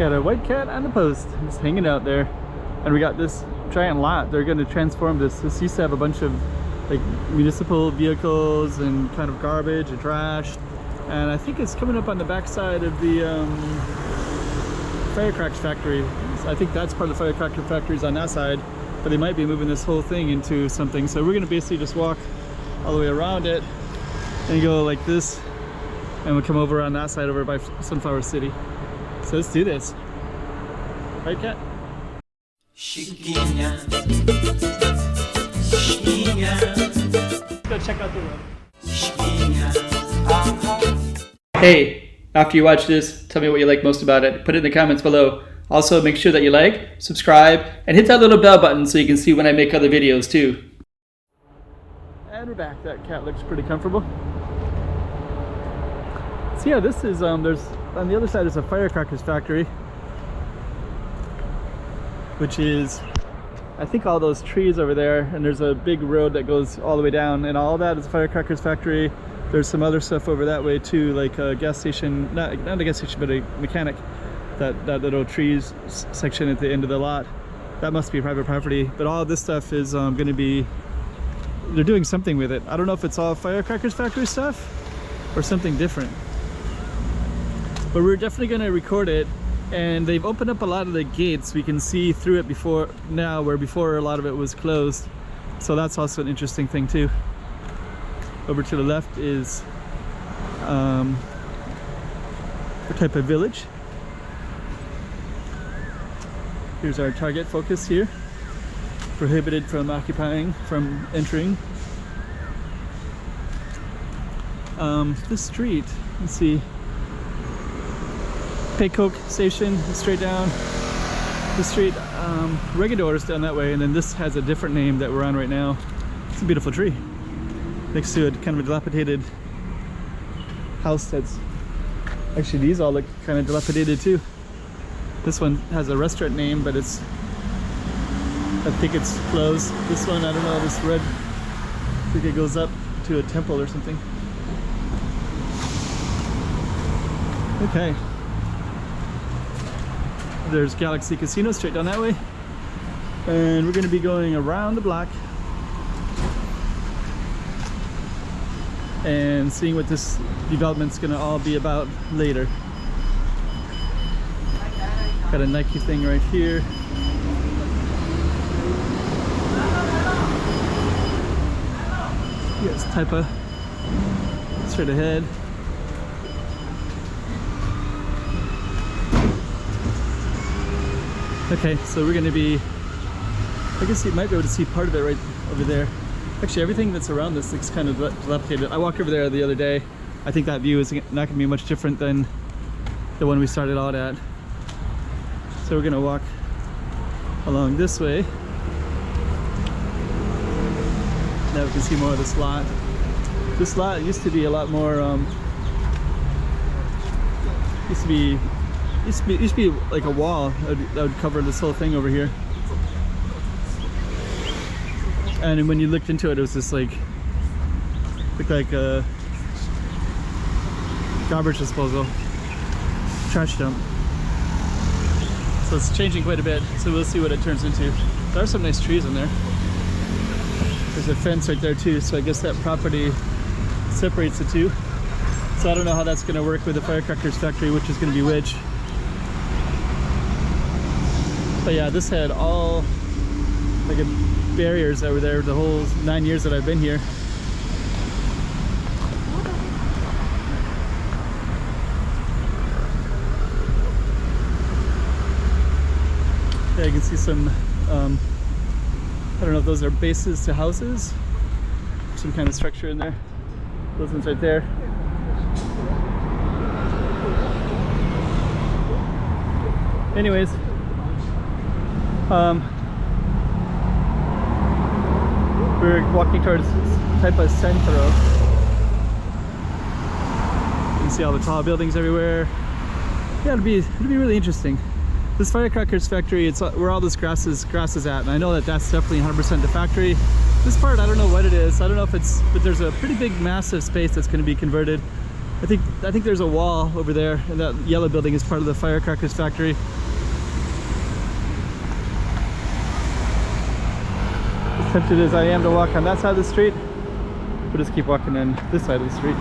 Got a white cat on the post, just hanging out there. And we got this giant lot. They're going to transform this. This used to have a bunch of like municipal vehicles and kind of garbage and trash. And I think it's coming up on the backside of the firecracker factory. I think that's part of the firecracker factories on that side, but they might be moving this whole thing into something. So we're going to basically just walk all the way around it and go like this, and we'll come over on that side over by Sunflower City. So let's do this. Right, Kat? Chiquinha. Chiquinha. Go check out the road. Hey, after you watch this, tell me what you like most about it. Put it in the comments below. Also, make sure that you like, subscribe, and hit that little bell button so you can see when I make other videos too. And we're back. That cat looks pretty comfortable. So yeah, this is, there's, on the other side is a firecrackers factory, which is, I think, all those trees over there, and there's a big road that goes all the way down, and all that is a firecrackers factory. There's some other stuff over that way too, like a gas station, not a gas station, but a mechanic. That little trees section at the end of the lot, that must be private property. But all of this stuff is going to be, they're doing something with it. I don't know if it's all firecrackers factory stuff or something different. But we're definitely going to record it, and they've opened up a lot of the gates. We can see through it before now, where before a lot of it was closed. So that's also an interesting thing too. Over to the left is the Taipa village. Here's our target focus here. Prohibited from occupying, from entering. This street, let's see. Pay Coke station straight down the street. Regador is down that way, and then this has a different name that we're on right now. It's a beautiful tree next to it, kind of a dilapidated house. That's actually, these all look kind of dilapidated too. This one has a restaurant name, but it's, I think it's closed. This one, I don't know, this red, I think it goes up to a temple or something. Okay. There's Galaxy Casino straight down that way. And we're going to be going around the block and seeing what this development's going to all be about later. Got a Nike thing right here. Yes, Taipa. Straight ahead. Okay, so we're going to be, I guess you might be able to see part of it right over there. Actually, everything that's around this looks kind of dilapidated. I walked over there the other day. I think that view is not going to be much different than the one we started out at. So we're going to walk along this way. Now we can see more of this lot. This lot used to be a lot more, used to be like a wall that would cover this whole thing over here. And when you looked into it, it was just like, looked like a garbage disposal, trash dump. So it's changing quite a bit, so we'll see what it turns into. There are some nice trees in there. There's a fence right there too, so I guess that property separates the two. So I don't know how that's going to work with the firecrackers factory, which is going to be which. But yeah, this had all like barriers over there the whole 9 years that I've been here. Yeah, you can see some, I don't know if those are bases to houses, some kind of structure in there. Those ones right there. Anyways, we're walking towards Taipa Centro. You can see all the tall buildings everywhere. Yeah, it'll be really interesting. This firecrackers factory, it's where all this grass is at, and I know that that's definitely 100% the factory. This part, I don't know what it is. I don't know if it's, but there's a pretty big, massive space that's going to be converted. I think there's a wall over there, and that yellow building is part of the firecrackers factory. As tempted as I am to walk on that side of the street, we'll just keep walking on this side of the street.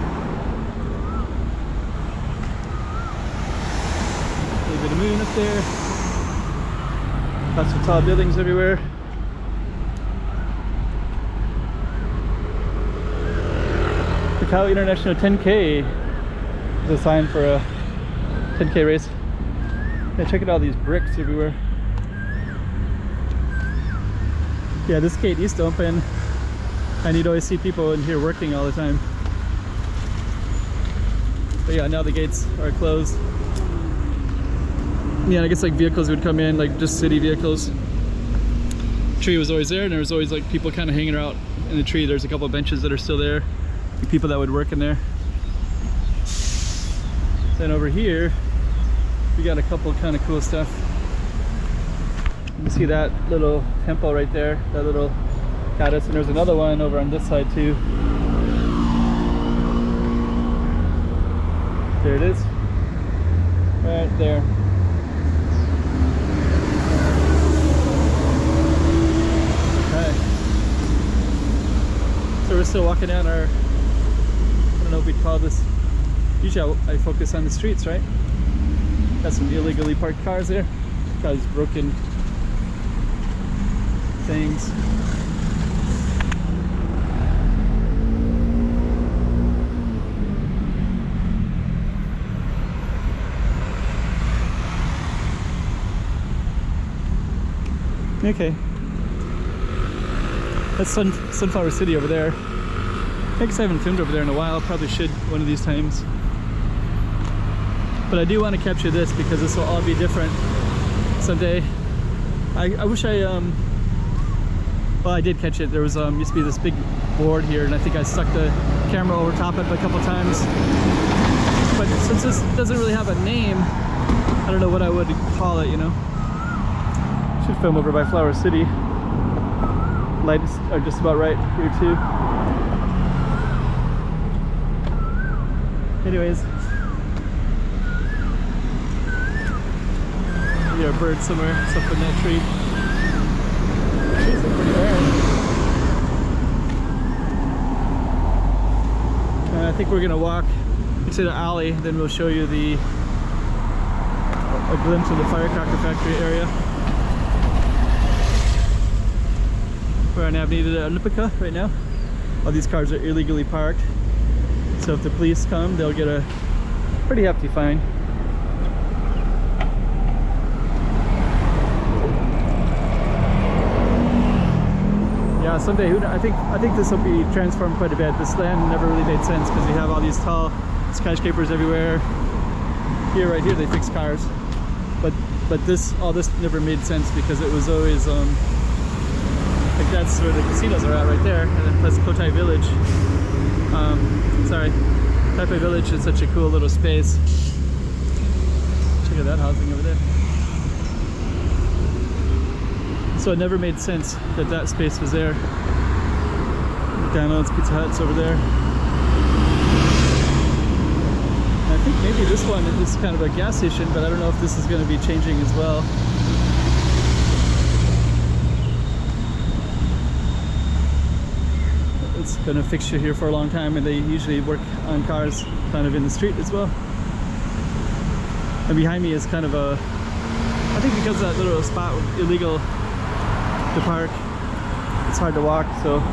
A little bit of moon up there. Lots of tall buildings everywhere. Macau International 10K. There's a sign for a 10K race. Yeah, check out all these bricks everywhere. Yeah, this gate used to open, and you'd always see people in here working all the time. But yeah, now the gates are closed. Yeah, I guess like vehicles would come in, like just city vehicles. The tree was always there, and there was always like people kind of hanging out in the tree. There's a couple of benches that are still there, like people that would work in there. Then over here, we got a couple kind of cool stuff. You can see that little temple right there, that little goddess, and there's another one over on this side too. There it is, right there. Okay, so we're still walking down our, I don't know if we'd call this, usually I focus on the streets, right? Got some illegally parked cars there, guys broken things. Okay, that's Sunflower City over there. I guess I haven't filmed over there in a while. Probably should one of these times. But I do want to capture this because this will all be different someday. I wish I well, I did catch it. There was used to be this big board here, and I think I stuck the camera over top of it a couple times. But since this doesn't really have a name, I don't know what I would call it, you know. Should film over by Flower City. Lights are just about right here too. Anyways, maybe a bird somewhere, it's up in that tree. Trees look pretty rare. And I think we're gonna walk into the alley, then we'll show you a glimpse of the firecracker factory area. We're on Avenida Olympica right now. All these cars are illegally parked. So if the police come, they'll get a pretty hefty fine. Yeah, someday, I think this will be transformed quite a bit. This land never really made sense because you have all these tall skyscrapers everywhere. Here, right here, they fix cars. But all this never made sense because it was always like that's where the casinos are at right there, and then plus Cotai Village. Sorry, Taipa Village is such a cool little space. Check out that housing over there. So it never made sense that that space was there. McDonald's, Pizza Hut's over there. And I think maybe this one is kind of a gas station, but I don't know if this is going to be changing as well. It's been a fixture here for a long time, and they usually work on cars kind of in the street as well. And behind me is kind of a, I think because of that little spot illegal to park, it's hard to walk, so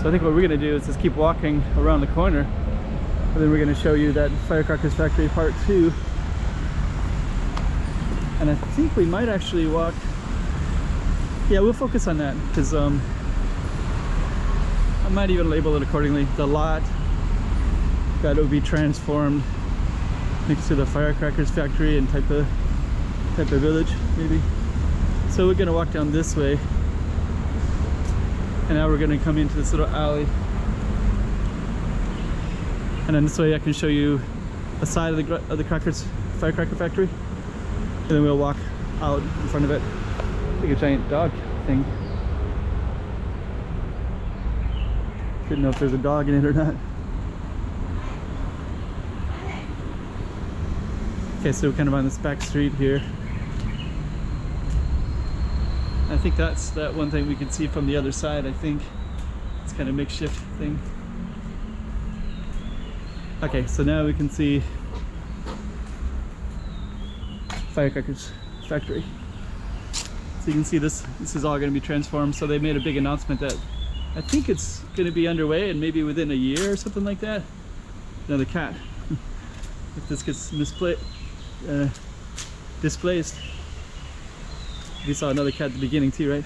I think what we're going to do is just keep walking around the corner, and then we're going to show you that Firecrackers Factory Part 2. And I think we might actually walk, yeah, we'll focus on that because I might even label it accordingly. The lot that will be transformed next to the Firecrackers Factory and Taipa Village, maybe. So we're gonna walk down this way, and now we're gonna come into this little alley, and then this way I can show you a side of the Firecracker Factory, and then we'll walk out in front of it. Like a giant dog. thing. Didn't know if there's a dog in it or not. Okay, so we're kind of on this back street here. I think that's that one thing we can see from the other side. I think it's kind of makeshift thing. Okay, so now we can see firecrackers factory. So you can see this is all going to be transformed. So they made a big announcement that I think it's going to be underway and maybe within a year or something like that. Another cat. If this gets displaced. We saw another cat at the beginning too, right?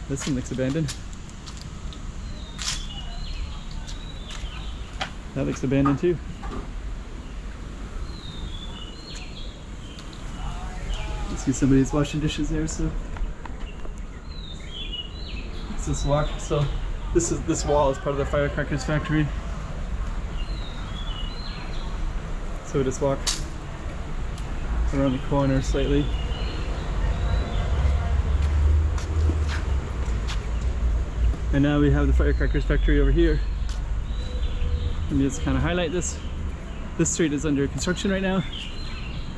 This one looks abandoned. That looks abandoned too. You see somebody's washing dishes there, so it's this walk. So this wall is part of the firecrackers factory. So we just walk around the corner slightly. And now we have the firecrackers factory over here. Let me just kind of highlight this. This street is under construction right now,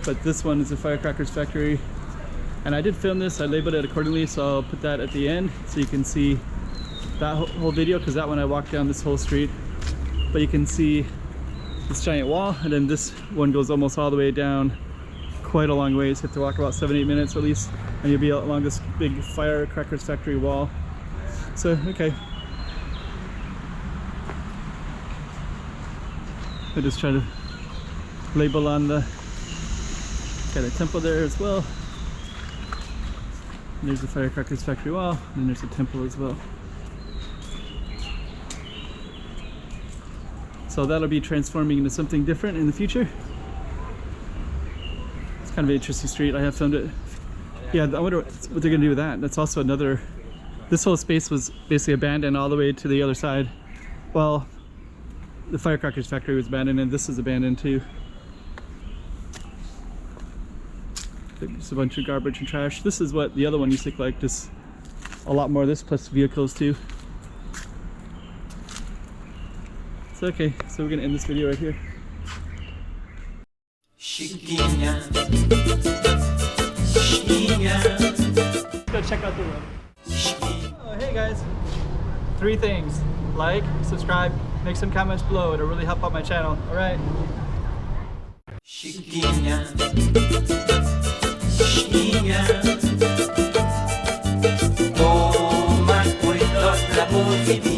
but this one is the firecrackers factory. And I did film this, I labeled it accordingly, so I'll put that at the end so you can see that whole video, because that one I walked down this whole street. But you can see this giant wall, and then this one goes almost all the way down quite a long ways. You have to walk about 7-8 minutes at least, and you'll be along this big firecrackers factory wall. So, okay. I just try to label on the, got a temple there as well. And there's the firecrackers factory wall, and there's a temple as well. So that'll be transforming into something different in the future. It's kind of an interesting street. I have filmed it. Yeah, I wonder what they're gonna do with that. That's also another, this whole space was basically abandoned all the way to the other side. Well, the firecrackers factory was abandoned, and this is abandoned too. There's a bunch of garbage and trash. This is what the other one used to look like, just a lot more of this, plus vehicles too. So okay, so we're gonna end this video right here. Chiquinha. Let's go check out the room. Oh, hey guys. 3 things. Like, subscribe, make some comments below. It'll really help out my channel. Alright. Chiquinha. Chiquinha. Toma cuidado da